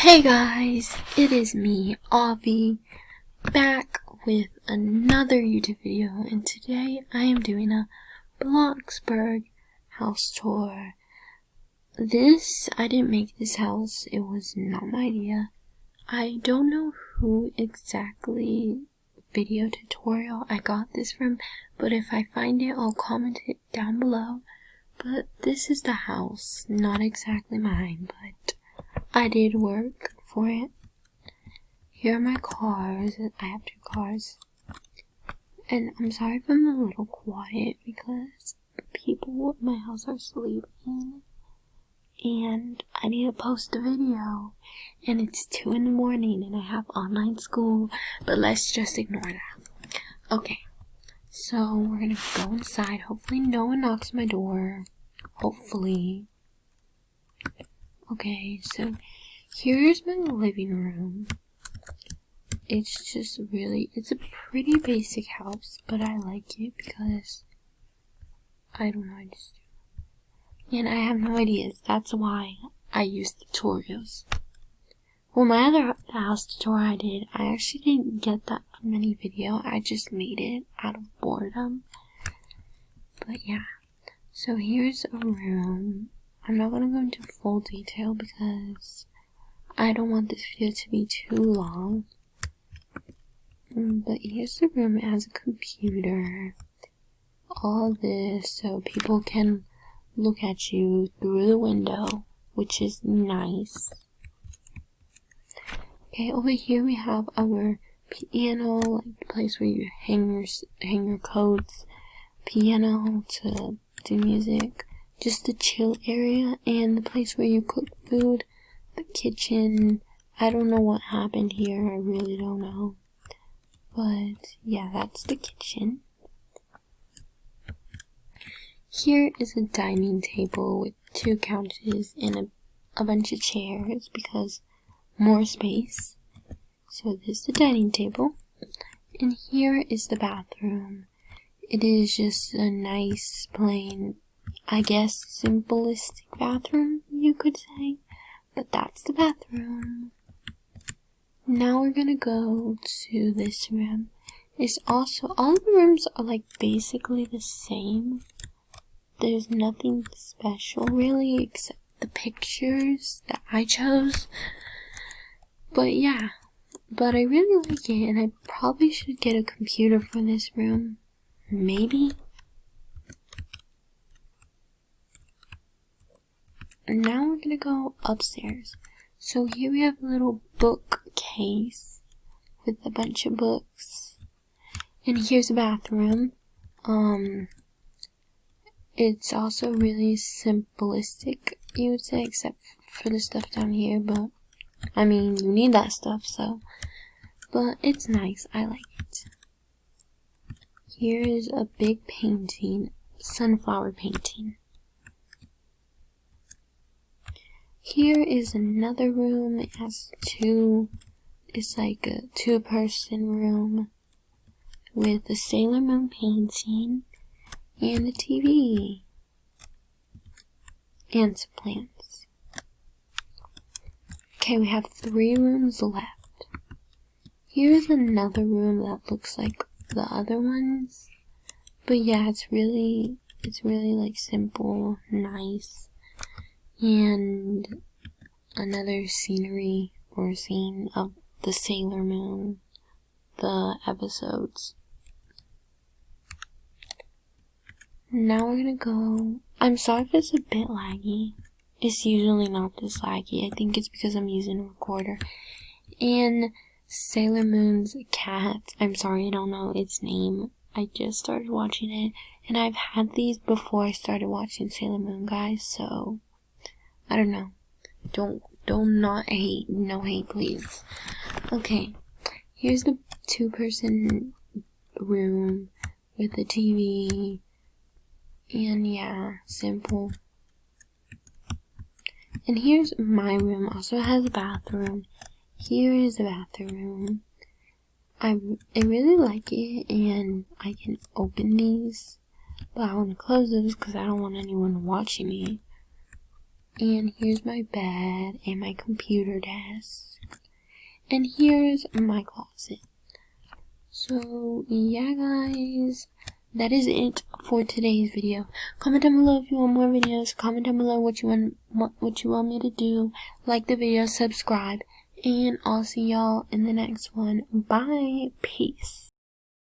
Hey guys, it is me, Avi, back with another YouTube video, and today I am doing a Bloxburg house tour. I didn't make this house, it was not my idea. I don't know who exactly video tutorial I got this from, but if I find it, I'll comment it down below. But this is the house, not exactly mine, but I did work for it. Here are my cars. I have 2 cars. And I'm sorry if I'm a little quiet because people at my house are sleeping. And I need to post a video. And it's 2 in the morning and I have online school. But let's just ignore that. Okay. So we're gonna go inside. Hopefully no one knocks on my door. Hopefully. Okay, so here's my living room. It's a pretty basic house, but I like it because, I don't know, I just do. And I have no ideas, that's why I use tutorials. Well, my other house tutorial I did, I actually didn't get that from any video, I just made it out of boredom. But yeah, so here's a room. I'm not gonna go into full detail because I don't want this video to be too long. But here's the room. It has a computer. All this so people can look at you through the window, which is nice. Okay, over here we have our piano, like the place where you hang your coats, piano to do music. Just the chill area, and the place where you cook food, the kitchen. I don't know what happened here, I really don't know. But yeah, that's the kitchen. Here is a dining table with 2 couches and a bunch of chairs because more space. So this is the dining table. And here is the bathroom. It is just a nice, plain, I guess, simplistic bathroom, you could say. But that's the bathroom. Now we're gonna go to this room. It's also, all the rooms are like basically the same. There's nothing special really except the pictures that I chose. But yeah, but I really like it, and I probably should get a computer for this room. Maybe. And now we're gonna go upstairs. So here we have a little bookcase with a bunch of books. And here's a bathroom. It's also really simplistic, you would say, except for the stuff down here, but I mean, you need that stuff, so. But it's nice, I like it. Here is a big painting, sunflower painting. Here is another room. It has it's like a 2-person room with a Sailor Moon painting and a TV and some plants. Okay, we have 3 rooms left. Here's another room that looks like the other ones, but yeah, it's really like simple, nice. And another scenery or scene of the Sailor Moon, the episodes. Now we're gonna go. I'm sorry if it's a bit laggy. It's usually not this laggy. I think it's because I'm using a recorder. And Sailor Moon's cat. I'm sorry, I don't know its name. I just started watching it, and I've had these before I started watching Sailor Moon, guys, so I don't know. Don't not hate. No hate, please. Okay. Here's the 2-person room with a TV. And yeah, simple. And here's my room. Also has a bathroom. Here is the bathroom. I really like it, and I can open these. But I want to close those because I don't want anyone watching me. And here's my bed and my computer desk. And here's my closet. So yeah guys, that is it for today's video. Comment down below if you want more videos. Comment down below what you want me to do. Like the video, subscribe, and I'll see y'all in the next one. Bye. Peace.